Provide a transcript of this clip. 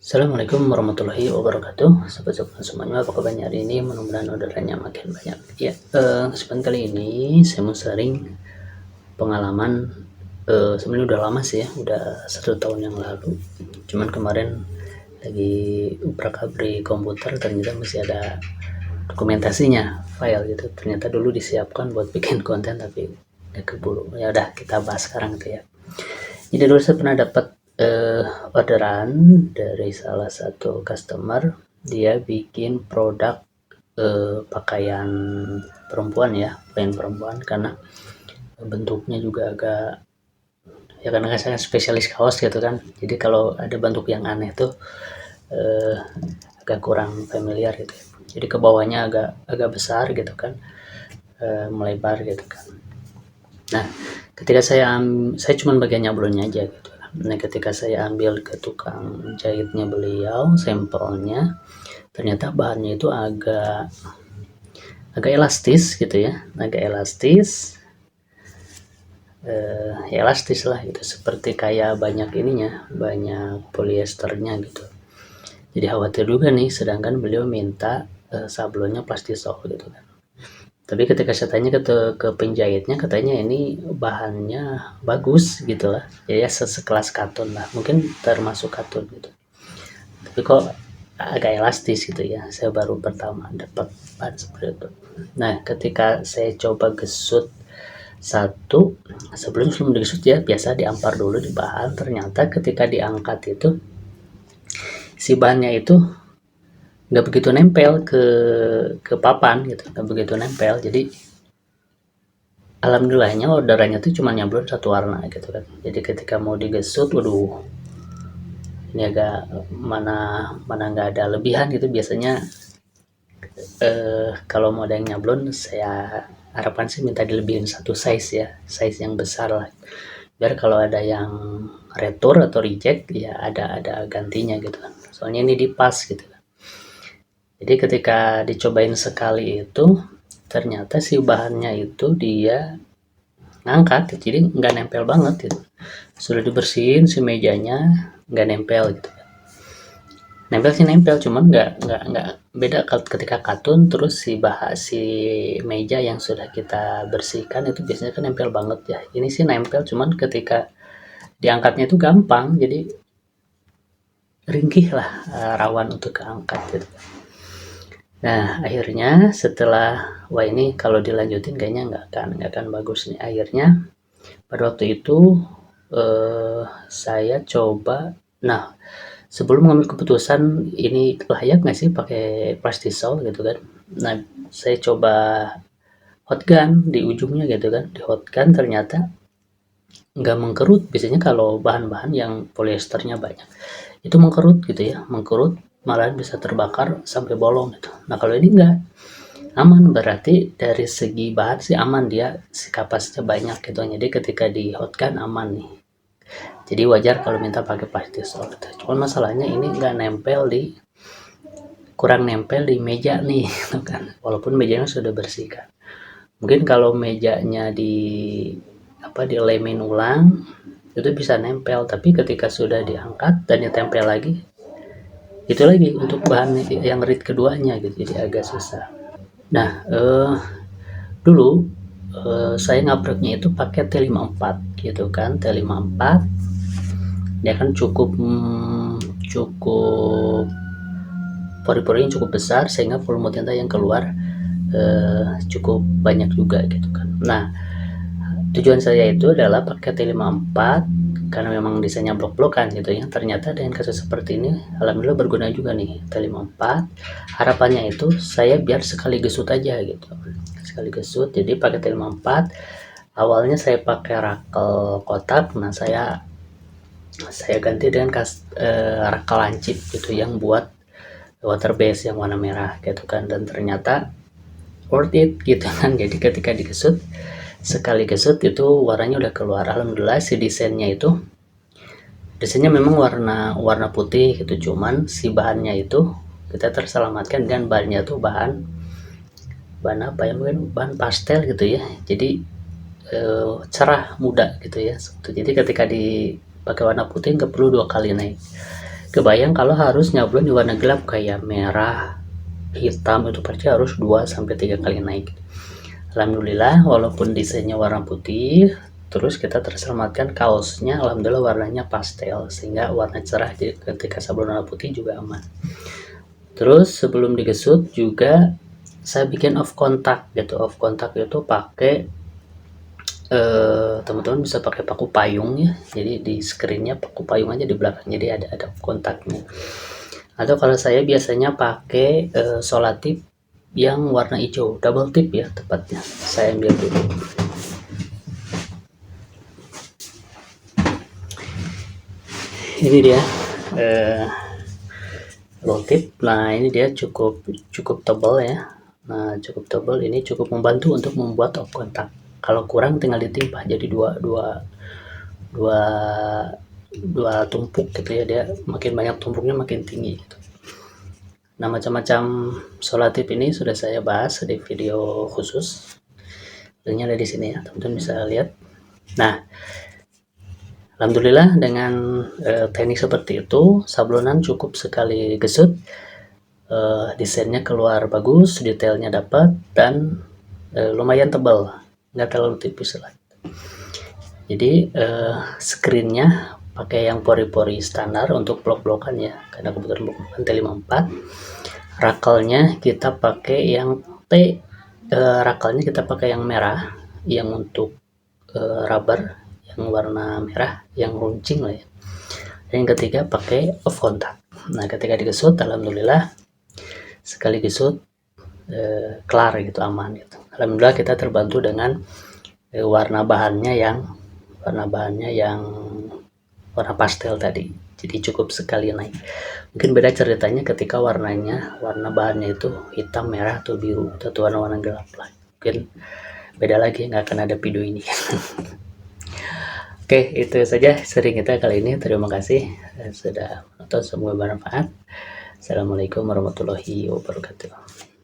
Assalamualaikum warahmatullahi wabarakatuh. Sobat-sobat semuanya, apa kabarnya hari ini? Mudah-mudahan orderannya makin banyak. Ya, kesempatan kali ini saya mau sharing pengalaman. Sebenarnya udah lama sih ya, udah 1 tahun yang lalu. Cuman kemarin lagi ubrak-abrik komputer, ternyata masih ada dokumentasinya, file gitu. Ternyata dulu disiapkan buat bikin konten, tapi udah keburu. Ya udah, kita bahas sekarang gitu ya. Jadi dulu saya pernah dapat orderan dari salah satu customer. Dia bikin produk pakaian perempuan ya, pakaian perempuan, karena bentuknya juga agak, ya karena saya spesialis kaos gitu kan, jadi kalau ada bentuk yang aneh tuh eh, agak kurang familiar gitu. Jadi ke bawahnya agak agak besar gitu kan, melebar gitu kan. Nah, ketika saya cuma bagian nyablonnya aja gitu. Nah, ketika saya ambil ke tukang jahitnya beliau, sampelnya, ternyata bahannya itu agak agak elastis gitu ya, agak elastis, ya elastis lah gitu, seperti kayak banyak ininya, banyak polyesternya gitu. Jadi khawatir juga nih, sedangkan beliau minta sablonnya plastisol gitu kan. Tapi ketika saya tanya ke penjahitnya, katanya ini bahannya bagus gitu lah, ya sekelas katun lah, mungkin termasuk katun gitu, tapi kok agak elastis gitu ya. Saya baru pertama dapat bahan seperti itu. Nah, ketika saya coba gesut satu, sebelum digesut ya biasa diampar dulu di bahan. Ternyata ketika diangkat itu, si bahannya itu nggak begitu nempel ke papan gitu, nggak begitu nempel. Jadi alhamdulillahnya orderannya tuh cuma nyablon satu warna gitu kan. Jadi ketika mau digesut, waduh, ini agak mana mana nggak ada lebihan gitu. Biasanya kalau mau ada yang nyablon, saya harapan sih minta dilebihin satu size ya, size yang besar lah, biar kalau ada yang retur atau reject ya ada gantinya gitu kan, soalnya ini di pas gitu kan. Jadi ketika dicobain sekali itu, ternyata si bahannya itu dia ngangkat, jadi nggak nempel banget gitu. Sudah dibersihin si mejanya, nggak nempel gitu. Nempel sih nempel, cuman nggak beda ketika katun. Terus si meja yang sudah kita bersihkan itu biasanya kan nempel banget ya, ini sih nempel, cuman ketika diangkatnya itu gampang, jadi ringkih lah, rawan untuk keangkat gitu. Nah, akhirnya setelah, wah ini kalau dilanjutin kayaknya nggak akan bagus nih. Akhirnya pada waktu itu saya coba. Nah, sebelum mengambil keputusan ini layak nggak sih pakai plastisol gitu kan. Nah, saya coba hot gun di ujungnya gitu kan. Di hot gun ternyata nggak mengkerut. Biasanya kalau bahan-bahan yang polyesternya banyak itu mengkerut gitu ya, mengkerut, malahan bisa terbakar sampai bolong gitu. Nah, kalau ini enggak, aman, berarti dari segi bahan sih aman, dia si kapasnya banyak gitu. Jadi ketika di hot gun aman nih. Jadi wajar kalau minta pakai plastisol gitu. Cuman masalahnya ini nggak nempel di, kurang nempel di meja nih gitu kan. Walaupun mejanya sudah bersihkan. Mungkin kalau mejanya dilemin ulang itu bisa nempel, tapi ketika sudah diangkat dan ditempel lagi, itu lagi untuk bahan yang read keduanya gitu, jadi agak susah. Nah, dulu saya ngabreknya itu pakai T54 gitu kan. T54 dia kan cukup pori-porinya cukup besar, sehingga volume tinta yang keluar cukup banyak juga gitu kan. Nah, tujuan saya itu adalah pakai T54 karena memang desainnya blok-blokan gitu ya. Ternyata dengan kasus seperti ini alhamdulillah berguna juga nih T54. Harapannya itu saya biar sekali gesut aja gitu, sekali gesut. Jadi pakai T54. Awalnya saya pakai rakel kotak. Nah, saya ganti dengan rakel lancip gitu yang buat water base yang warna merah gitu kan. Dan ternyata worth it gitu kan. Jadi ketika digesut, sekali gesut itu warnanya udah keluar. Alhamdulillah si desainnya memang warna putih gitu, cuman si bahannya itu kita terselamatkan dengan bahannya tuh bahan apa ya, mungkin bahan pastel gitu ya. Jadi cerah muda gitu ya. Jadi ketika dipakai warna putih nggak perlu 2 kali naik kebayang kalau harus nyablon di warna gelap kayak merah, hitam, itu pasti harus 2-3 kali naik. Alhamdulillah walaupun desainnya warna putih, terus kita terselamatkan kaosnya alhamdulillah warnanya pastel sehingga warna cerah, jadi ketika sablon warna putih juga aman. Terus sebelum digesut juga saya bikin off kontak gitu. Off kontak itu pakai teman-teman bisa pakai paku payung ya, jadi di screennya paku payung aja di belakang, jadi ada kontaknya. Atau kalau saya biasanya pakai solatip yang warna hijau, double tip ya tepatnya. Saya ambil dulu. Ini dia double tip. Nah ini dia cukup tebal ya. Nah cukup tebal, ini cukup membantu untuk membuat off kontak. Kalau kurang tinggal ditimpa jadi dua tumpuk gitu ya, dia makin banyak tumpuknya makin tinggi gitu. Nah macam-macam solatip ini sudah saya bahas di video khusus, linknya ada di sini ya, teman-teman bisa lihat. Nah alhamdulillah dengan teknik seperti itu sablonan cukup sekali gesut, desainnya keluar bagus, detailnya dapat, dan lumayan tebal, nggak terlalu tipis lah. Jadi screennya pakai yang pori-pori standar untuk blok-blokan ya, karena kebetulan blok T54. Rakelnya kita pakai yang rakelnya kita pakai yang merah, yang untuk rubber yang warna merah, yang runcing lah ya. Dan yang ketiga pakai off kontak. Nah ketika digesut alhamdulillah sekali gesut kelar gitu, aman gitu. Alhamdulillah kita terbantu dengan warna bahannya yang warna pastel tadi, jadi cukup sekali naik. Mungkin beda ceritanya ketika warna bahannya itu hitam, merah, atau biru, atau warna-warna gelap lah, mungkin beda lagi, nggak akan ada video ini. Oke, itu saja sharing kita kali ini. Terima kasih sudah menonton, semoga bermanfaat. Assalamualaikum warahmatullahi wabarakatuh.